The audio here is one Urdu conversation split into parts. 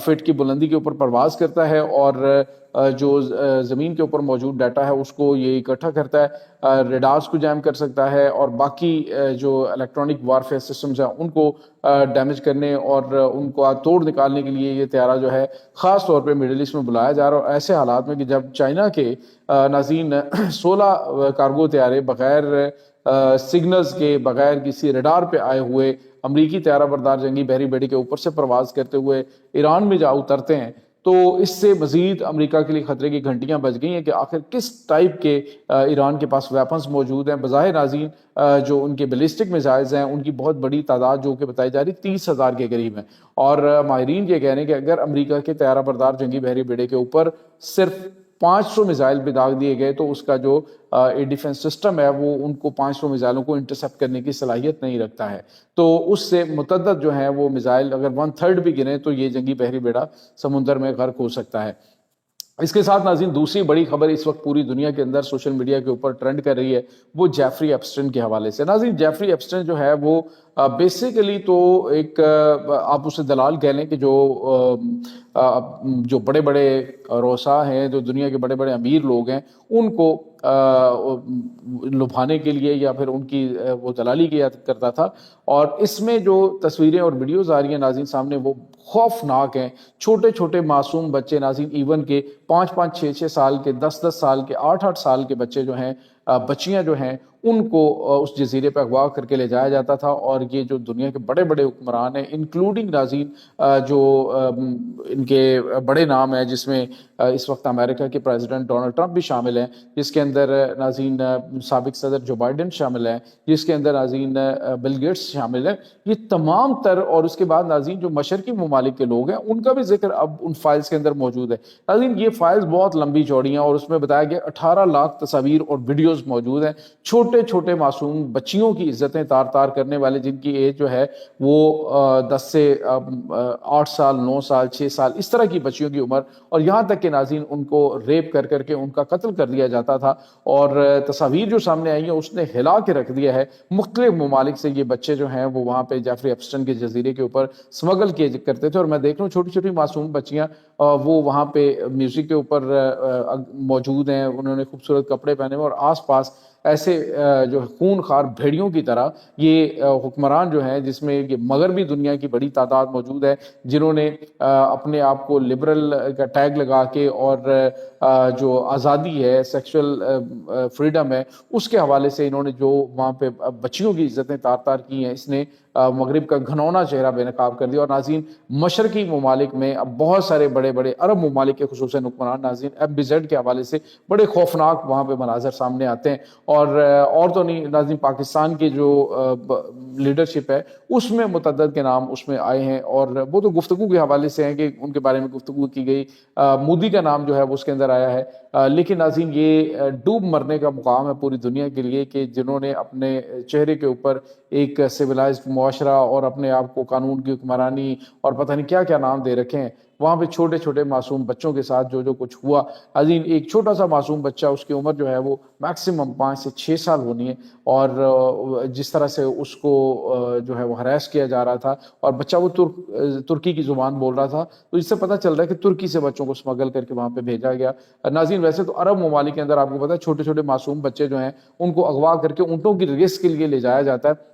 فٹ کی بلندی کے اوپر پرواز کرتا ہے اور جو زمین کے اوپر موجود ڈیٹا ہے اس کو یہ اکٹھا کرتا ہے، ریڈارز کو جیم کر سکتا ہے اور باقی جو الیکٹرانک وارفیئر سسٹمز ہیں ان کو ڈیمیج کرنے اور ان کو توڑ نکالنے کے لیے یہ طیارہ جو ہے خاص طور پہ مڈل ایسٹ میں بلایا جا رہا ہے، اور ایسے حالات میں کہ جب چائنا کے ناظرین 16 کارگو طیارے بغیر سگنلز کے، بغیر کسی ریڈار پہ آئے ہوئے امریکی طیارہ بردار جنگی بحری بیڑے کے اوپر سے پرواز کرتے ہوئے ایران میں جا اترتے ہیں، تو اس سے مزید امریکہ کے لیے خطرے کی گھنٹیاں بج گئی ہیں کہ آخر کس ٹائپ کے ایران کے پاس ویپنز موجود ہیں۔ بظاہر ناظرین جو ان کے بیلسٹک میزائلز ہیں ان کی بہت بڑی تعداد جو کہ بتائی جا رہی 30,000 کے قریب ہیں، اور ماہرین یہ کہہ رہے ہیں کہ اگر امریکہ کے طیارہ بردار جنگی بحری بیڑے کے اوپر صرف 500 میزائل بھی داغ دیے گئے تو اس کا جو ایئر ڈیفنس سسٹم ہے وہ ان کو 500 میزائلوں کو انٹرسپٹ کرنے کی صلاحیت نہیں رکھتا ہے، تو اس سے متعدد جو ہیں وہ میزائل اگر 1/3 بھی گریں تو یہ جنگی بحری بیڑا سمندر میں غرق ہو سکتا ہے۔ اس کے ساتھ ناظرین دوسری بڑی خبر اس وقت پوری دنیا کے اندر سوشل میڈیا کے اوپر ٹرینڈ کر رہی ہے، وہ جیفری ایپسٹن کے حوالے سے۔ ناظرین جیفری ایپسٹن جو ہے وہ بیسیکلی تو ایک آپ اسے دلال کہہ لیں کہ جو بڑے بڑے روسا ہیں، جو دنیا کے بڑے بڑے امیر لوگ ہیں، ان کو لبھانے کے لیے یا پھر ان کی وہ دلالی کیا کرتا تھا، اور اس میں جو تصویریں اور ویڈیوز آ رہی ہیں ناظرین سامنے وہ خوفناک ہیں۔ چھوٹے چھوٹے معصوم بچے ناظرین، ایون کے 5-5 6-6 سال کے، 10-10 سال کے، 8-8 سال کے بچے جو ہیں، بچیاں جو ہیں، ان کو اس جزیرے پہ اغوا کر کے لے جایا جاتا تھا، اور یہ جو دنیا کے بڑے بڑے حکمران ہیں انکلوڈنگ ناظرین جو ان کے بڑے نام ہیں، جس میں اس وقت امریکہ کے پریزیڈنٹ ڈونلڈ ٹرمپ بھی شامل ہیں، جس کے اندر ناظرین سابق صدر جو بائیڈن شامل ہیں، جس کے اندر ناظرین بل گیٹس شامل ہیں، یہ تمام تر، اور اس کے بعد ناظرین جو مشرقی ممالک کے لوگ ہیں ان کا بھی ذکر اب ان فائلز کے اندر موجود ہے۔ ناظرین یہ فائلز بہت لمبی چوڑی ہیں اور اس میں بتایا گیا 18 لاکھ تصاویر اور ویڈیوز موجود ہیں، چھوٹے چھوٹے معصوم بچیوں کی عزتیں تار تار کرنے والے، جن کی ایج جو ہے وہ 10 سے 8 سال، 9 سال، 6 سال، اس طرح کی بچیوں کی عمر، اور یہاں تک کہ ناظرین ان کو ریپ کر کر کے ان کا قتل کر دیا جاتا تھا، اور تصاویر جو سامنے آئی ہیں اس نے ہلا کے رکھ دیا ہے۔ مختلف ممالک سے یہ بچے جو ہیں وہ وہاں پہ جیفری ایپسٹن کے جزیرے کے اوپر سمگل کیے کرتے تھے، اور میں دیکھ رہا ہوں چھوٹی چھوٹی معصوم بچیاں وہ وہاں پہ میوزک کے اوپر موجود ہیں، انہوں نے خوبصورت کپڑے پہنے ہوئے، اور آس پاس ایسے جو خون خار بھیڑیوں کی طرح یہ حکمران جو ہیں، جس میں یہ مغربی دنیا کی بڑی تعداد موجود ہے، جنہوں نے اپنے آپ کو لبرل کا ٹیگ لگا کے اور جو آزادی ہے، سیکشل فریڈم ہے، اس کے حوالے سے انہوں نے جو وہاں پہ بچیوں کی عزتیں تار تار کی ہیں، اس نے مغرب کا گھنونا چہرہ بے نقاب کر دیا۔ اور ناظرین مشرقی ممالک میں اب بہت سارے بڑے بڑے عرب ممالک کے خصوصاً حکمران ناظرین FBZ کے حوالے سے بڑے خوفناک وہاں پہ مناظر سامنے آتے ہیں، اور تو نہیں ناظرین پاکستان کی جو لیڈرشپ ہے اس میں متعدد کے نام اس میں آئے ہیں، اور وہ تو گفتگو کے حوالے سے ہیں کہ ان کے بارے میں گفتگو کی گئی، مودی کا نام جو ہے وہ اس کے اندر آیا ہے، لیکن ناظرین یہ ڈوب مرنے کا مقام ہے پوری دنیا کے لیے کہ جنہوں نے اپنے چہرے کے اوپر ایک سویلائزڈ معاشرہ اور اپنے آپ کو قانون کی حکمرانی اور پتہ نہیں کیا کیا نام دے رکھے ہیں، وہاں پہ چھوٹے چھوٹے معصوم بچوں کے ساتھ جو کچھ ہوا۔ عظیم ایک چھوٹا سا معصوم بچہ، اس کی عمر جو ہے وہ میکسیمم 5 سے 6 سال ہونی ہے، اور جس طرح سے اس کو جو ہے وہ ہراس کیا جا رہا تھا، اور بچہ وہ ترکی کی زبان بول رہا تھا، تو اس سے پتہ چل رہا ہے کہ ترکی سے بچوں کو اسمگل کر کے وہاں پہ بھیجا گیا۔ ناظرین ویسے تو عرب ممالک کے اندر آپ کو پتہ ہے چھوٹے چھوٹے معصوم بچے جو ہیں ان کو اغوا کر کے اونٹوں کی ریس کے لیے لے جایا جاتا ہے،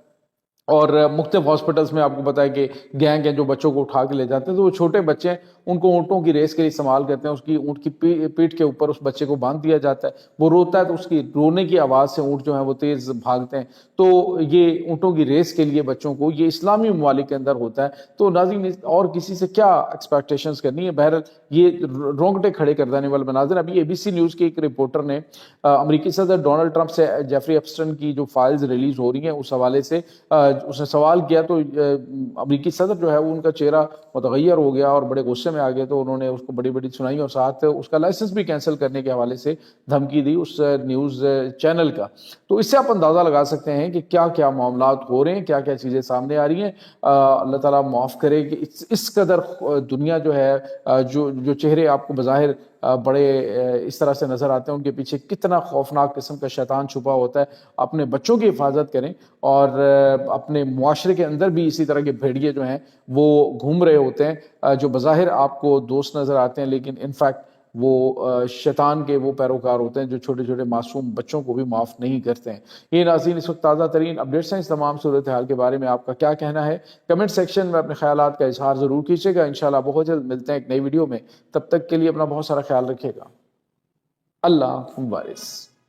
اور مختلف ہاسپٹلس میں آپ کو پتا ہے کہ گینگ ہیں جو بچوں کو اٹھا کے لے جاتے ہیں، تو وہ چھوٹے بچے ہیں ان کو اونٹوں کی ریس کے لیے استعمال کرتے ہیں، اس کی اونٹ کی پیٹھ کے اوپر اس بچے کو باندھ دیا جاتا ہے، وہ روتا ہے تو اس کی رونے کی آواز سے اونٹ جو ہیں وہ تیز بھاگتے ہیں، تو یہ اونٹوں کی ریس کے لیے بچوں کو یہ اسلامی ممالک کے اندر ہوتا ہے۔ تو ناظرین اور کسی سے کیا ایکسپیکٹیشنز کرنی ہے، بہرحال یہ رونگٹے کھڑے کر دینے والے مناظر۔ ابھی ABC نیوز کے ایک رپورٹر نے امریکی صدر ڈونلڈ ٹرمپ سے جیفری ایپسٹن کی جو فائلز ریلیز ہو رہی ہیں اس حوالے سے اس نے سوال کیا، تو امریکی صدر جو ہے وہ ان کا چہرہ متغیر ہو گیا اور بڑے غصے میں آ گئے، تو انہوں نے اس کو بڑی بڑی سنائی اور ساتھ اس کا لائسنس بھی کینسل کرنے کے حوالے سے دھمکی دی اس نیوز چینل کا۔ تو اس سے آپ اندازہ لگا سکتے ہیں کہ کیا کیا معاملات ہو رہے ہیں، کیا کیا چیزیں سامنے آ رہی ہیں۔ اللہ تعالیٰ معاف کرے کہ اس قدر دنیا جو ہے جو چہرے آپ کو بظاہر بڑے اس طرح سے نظر آتے ہیں، ان کے پیچھے کتنا خوفناک قسم کا شیطان چھپا ہوتا ہے۔ اپنے بچوں کی حفاظت کریں، اور اپنے معاشرے کے اندر بھی اسی طرح کے بھیڑیے جو ہیں وہ گھوم رہے ہوتے ہیں، جو بظاہر آپ کو دوست نظر آتے ہیں لیکن انفیکٹ وہ شیطان کے وہ پیروکار ہوتے ہیں جو چھوٹے چھوٹے معصوم بچوں کو بھی معاف نہیں کرتے ہیں۔ یہ ناظرین اس وقت تازہ ترین اپڈیٹس ہیں، اس تمام صورتحال کے بارے میں آپ کا کیا کہنا ہے؟ کمنٹ سیکشن میں اپنے خیالات کا اظہار ضرور کیجیے گا۔ انشاءاللہ بہت جلد ملتے ہیں ایک نئی ویڈیو میں، تب تک کے لیے اپنا بہت سارا خیال رکھیے گا۔ اللہ حافظ۔